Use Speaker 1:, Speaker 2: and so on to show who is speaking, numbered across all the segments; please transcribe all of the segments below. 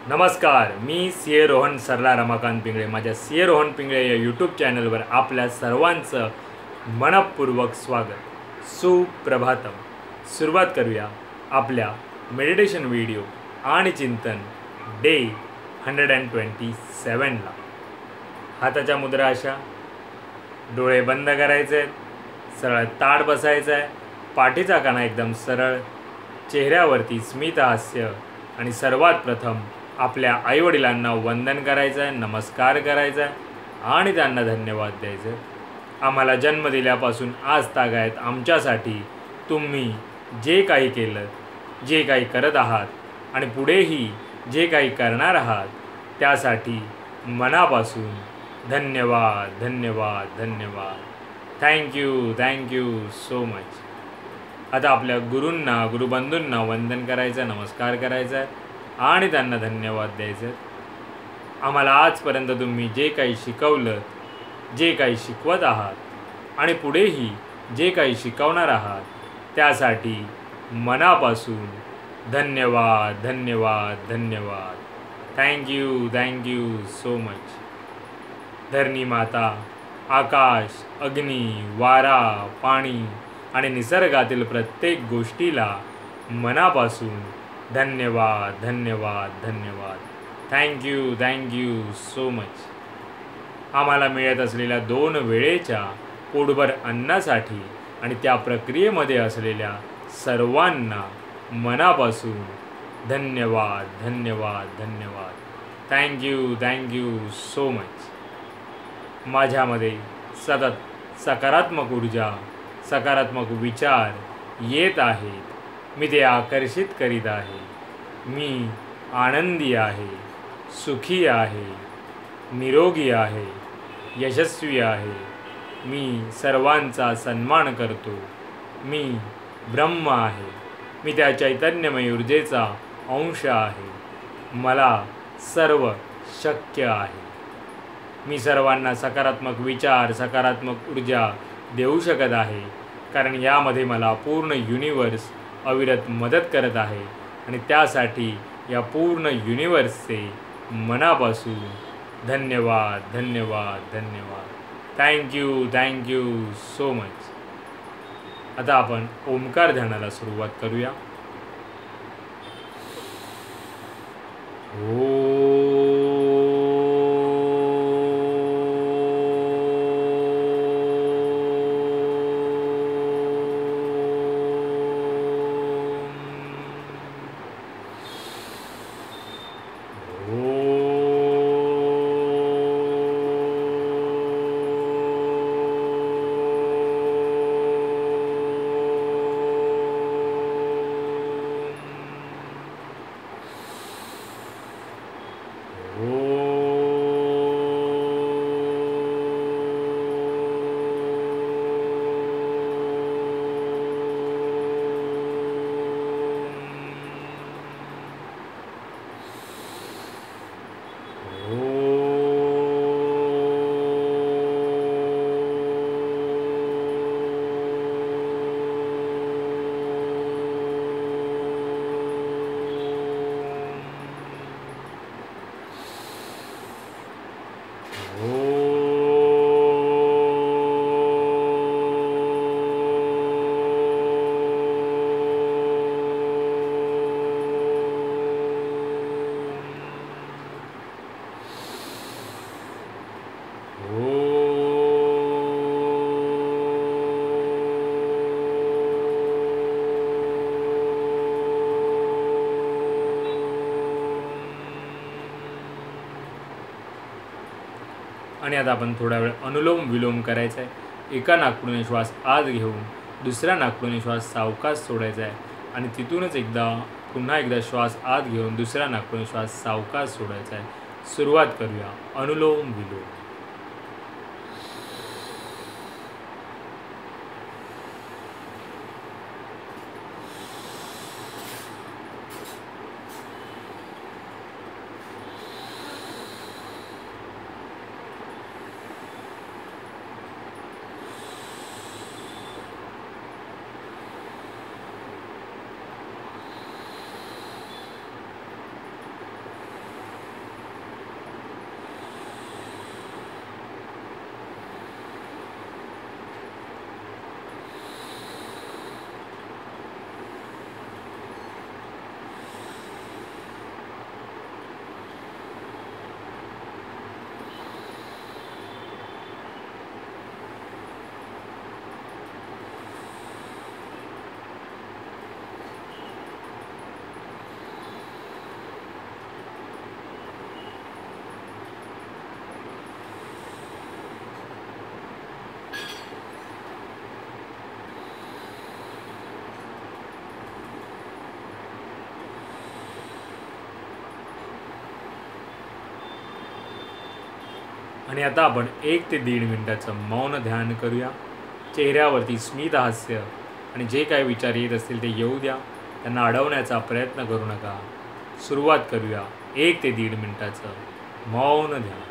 Speaker 1: नमस्कार, मी सी ए रोहन सरला रमाकांत पिंगळे. माझ्या सी ए रोहन पिंगळे या यूट्यूब चॅनलवर आपल्या सर्वांचं मनपूर्वक स्वागत. सुप्रभातम. सुरुवात करूया आपल्या मेडिटेशन व्हिडिओ आणि चिंतन डे 127ला. हाताच्या मुद्रा अशा, डोळे बंद करायचे आहेत, सरळ ताठ बसायचं आहे, पाठीचा कणा एकदम सरळ, चेहऱ्यावरती स्मित हास्य आणि सर्वात प्रथम आपल्या आईवडिलांना वंदन करायचं आहे, नमस्कार करायचा आहे आणि त्यांना धन्यवाद द्यायचे. आम्हाला जन्म दिल्यापासून आज तागायत आमच्यासाठी तुम्ही जे काही केलं, जे काही करत आहात आणि पुढेही जे काही करणार आहात त्यासाठी मनापासून धन्यवाद धन्यवाद धन्यवाद. Thank you so much. आता आपल्या गुरूंना, गुरुबंधूंना वंदन करायचं, नमस्कार करायचा आहे आणि त्यांना धन्यवाद द्यायचे. आम्हाला आजपर्यंत तुम्ही जे काही शिकवलं, जे काही शिकवत आहात आणि पुढेही जे काही शिकवणार आहात त्यासाठी मनापासून धन्यवाद धन्यवाद धन्यवाद. Thank you so much. धरणी माता, आकाश, अग्नी, वारा, पाणी आणि निसर्गातील प्रत्येक गोष्टीला मनापासून धन्यवाद धन्यवाद धन्यवाद. Thank you so much. आम्हाला मिळत असलेल्या 2 वेळेच्या पोटभर अन्नासाठी आणि त्या प्रक्रियेमध्ये असलेल्या सर्वांना मनापासून धन्यवाद धन्यवाद धन्यवाद. Thank you so much. माझ्यामध्ये सतत सकारात्मक ऊर्जा, सकारात्मक विचार येत आहेत. मी ते आकर्षित करीत आहे. मी आनंदी आहे, सुखी आहे, निरोगी आहे, यशस्वी आहे. मी सर्वांचा सन्मान करतो. मी ब्रह्म आहे. मी त्या चैतन्यमय ऊर्जेचा अंश आहे. मला सर्व शक्य आहे. मी सर्वांना सकारात्मक विचार, सकारात्मक ऊर्जा देऊ शकत आहे, कारण यामध्ये मला पूर्ण युनिवर्स अविरत मदत करत आहे आणि त्यासाठी या पूर्ण युनिवर्सचे मनापासून धन्यवाद धन्यवाद धन्यवाद. Thank you so much. आता आपण ओंकार ध्यानाला सुरुवात करूया. आणि आता आपण थोडा वेळ अनुलोम विलोम करायचा आहे. एका नाकपुडीने श्वास आत घेऊन दुसऱ्या नाकपुडीने श्वास सावकाश सोडायचा आहे आणि तिथूनच पुन्हा एकदा श्वास आत घेऊन दुसऱ्या नाकपुडीने श्वास सावकाश सोडायचा आहे. सुरुवात करूया अनुलोम विलोम. आणि आता आपण 1 ते 1.5 मिनिटाचं मौन ध्यान करूया. चेहऱ्यावरती स्मित हास्य आणि जे काही विचार येत असतील ते येऊ द्या, त्यांना अडवण्याचा प्रयत्न करू नका. सुरुवात करूया 1 ते 1.5 मिनिटाचं मौन ध्यान.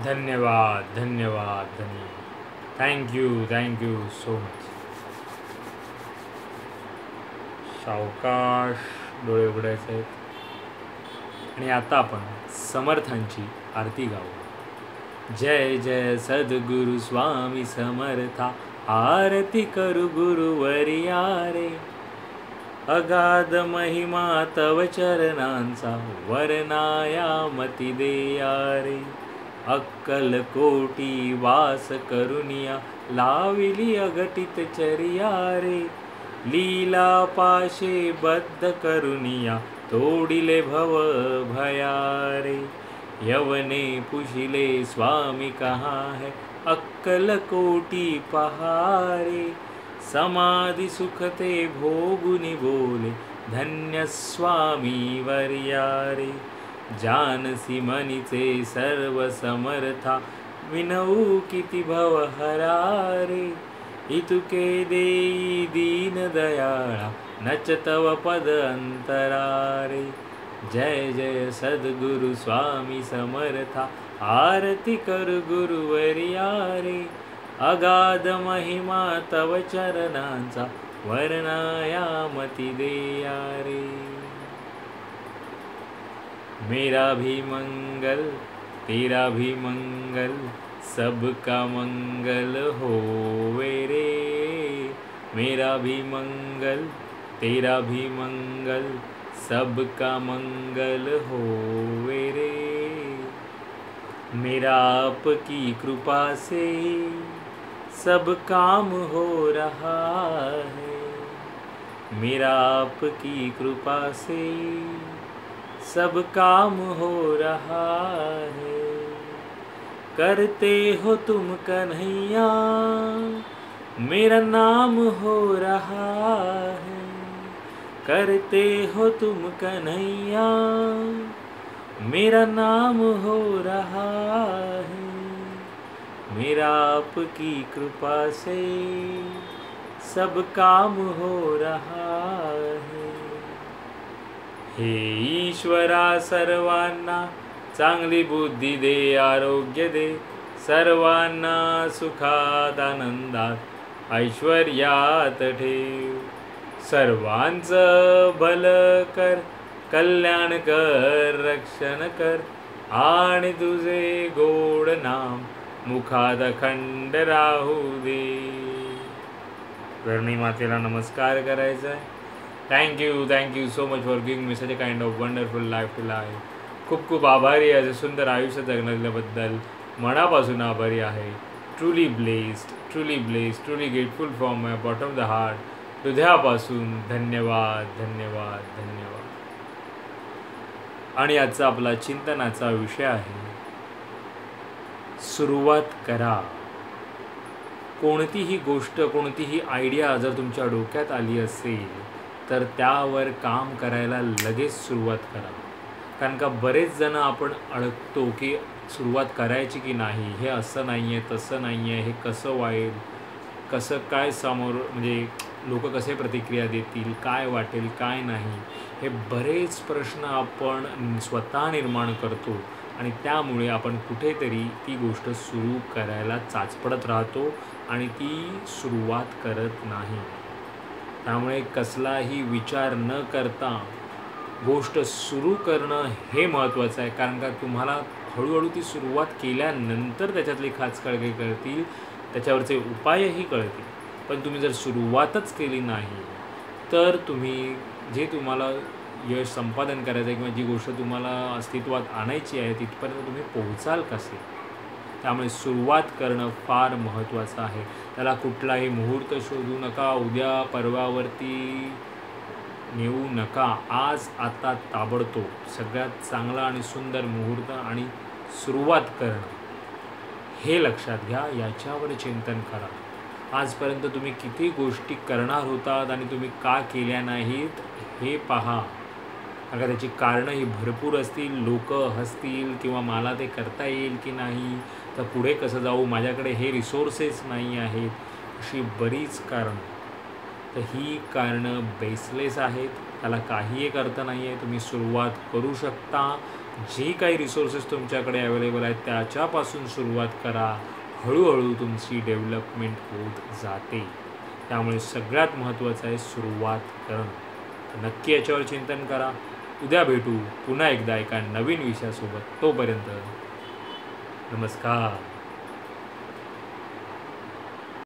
Speaker 1: धन्यवाद धन्यवाद धन्यवाद. Thank you so much. सावकाश डोळे उघडायचे आहेत आणि आता आपण समर्थांची आरती गाऊ. जय जय सद्गुरु स्वामी समर्था, आरती करू गुरुवर्या रे. अगाध महिमा तव चरणांचा, वर्णायामती देया रे. अक्कल कोटी वास करुनिया, लाविली अघटित चर्या रे. लीला पाशे बद्ध करुनिया, तोडिले भव भया रे. यवने पुशिले स्वामी कहाँ है, अक्कल कोटी पहारे. समाधि सुखते भोगुनि बोले, धन्य स्वामी वर्या रे. जानसी मनीचे सर्व समर्था, विनऊ किती भव हरा रे. इतुके देई दीन दयाळा, नच तव पद अंतरा रे. जय जय सद्गुरु स्वामी समर्था, आरती कर गुरुवर्या रे. अगाध महिमा तव चरणांचा, वर्णायामती देया रे. मेरा भी मंगल तेरा भी मंगल, सबका मंगल होवे रे. मेरा भी मंगल तेरा भी मंगल, सबका मंगल होवे रे. मेरा आपकी कृपा से सब काम हो रहा है. मेरा आपकी कृपा से सब काम हो रहा है. करते हो तुम कन्हैया, मेरा नाम हो रहा है. करते हो तुम कन्हैया, मेरा नाम हो रहा है. मेरा आपकी कृपा से सब काम हो रहा है. हे ईश्वरा सर्वांना चांगली बुद्धी दे, आरोग्य दे. सर्वांना सुखात आनंदात ऐश्वर्यात ठेव. सर्वांचं भलं कर, कल्याण कर, रक्षण कर. आणि तुझे गोड नाम मुखात अखंड राहू दे. धरणी मातेला नमस्कार करायचा आहे. Thank you so much for giving me such a kind of wonderful life to life. खूप खूप आभारी आहे. सुंदर आयुष्य जगण्याबद्दल मनापासून आभारी आहे. Truly blessed, truly grateful from my bottom of the heart. हृदयापासून धन्यवाद धन्यवाद धन्यवाद. आणि आजचा आपला चिंतनाचा विषय आहे, सुरुवात करा. कोणतीही गोष्ट, कोणतीही आयडिया जर तुमच्या डोक्यात आली असेल तर त्यावर काम करायला लगेच सुरुवात करा. कारण का बरेच जण आपण अडकतो की सुरुवात करायची की नाही, हे असं नाही आहे, तसं नाही आहे, हे कसं वाटेल, कसं काय समोर म्हणजे लोक कसे प्रतिक्रिया देतील, काय वाटेल काय नाही, हे बरेच प्रश्न आपण स्वतः निर्माण करतो आणि त्यामुळे आपण कुठेतरी ती गोष्ट सुरू करायला चाचपडत राहतो आणि ती सुरुवात करत नाही. त्यामुळे कसलाही विचार न करता गोष्ट सुरू करणं हे महत्त्वाचं आहे. कारण का तुम्हाला हळूहळू ती सुरुवात केल्यानंतर त्याच्यातले खाचखळगे कळतील, त्याच्यावरचे उपायही कळतील. पण तुम्ही जर सुरुवातच केली नाही तर तुम्ही जे तुम्हाला यश संपादन करायचं आहे किंवा जी गोष्ट तुम्हाला अस्तित्वात आणायची आहे तिथपर्यंत तुम्ही पोहोचाल कसे. त्यामुळे सुरुवात करणं फार महत्त्वाचं आहे. त्याला कुठलाही मुहूर्त शोधू नका, उद्या परवावरती नेऊ नका. आज आता ताबडतोब सगळ्यात चांगला आणि सुंदर मुहूर्त आणि सुरुवात करणं हे लक्षात घ्या. याच्यावर चिंतन करा. आजपर्यंत तुम्ही किती गोष्टी करणार होतात आणि तुम्ही का केल्या नाहीत हे पहा. अगं त्याची कारणं ही भरपूर असतील. लोक हसतील किंवा मला ते करता येईल की नाही, तर पुढे कसं जाऊ, माझ्याकडे हे रिसोर्सेस नाही आहेत, अशी बरीच कारणं. तर ही कारणं बेसलेस आहेत. त्याला काही एक अर्थ नाही आहे. तुम्ही सुरुवात करू शकता. जे काही रिसोर्सेस तुमच्याकडे अवेलेबल आहेत त्याच्यापासून सुरुवात करा. हळूहळू तुमची डेव्हलपमेंट होत जाते. त्यामुळे सगळ्यात महत्त्वाचं आहे सुरुवात करणं. तर नक्की याच्यावर चिंतन करा. उद्या भेटू पुन्हा एकदा एका नवीन विषयासोबत. तोपर्यंत नमस्कार.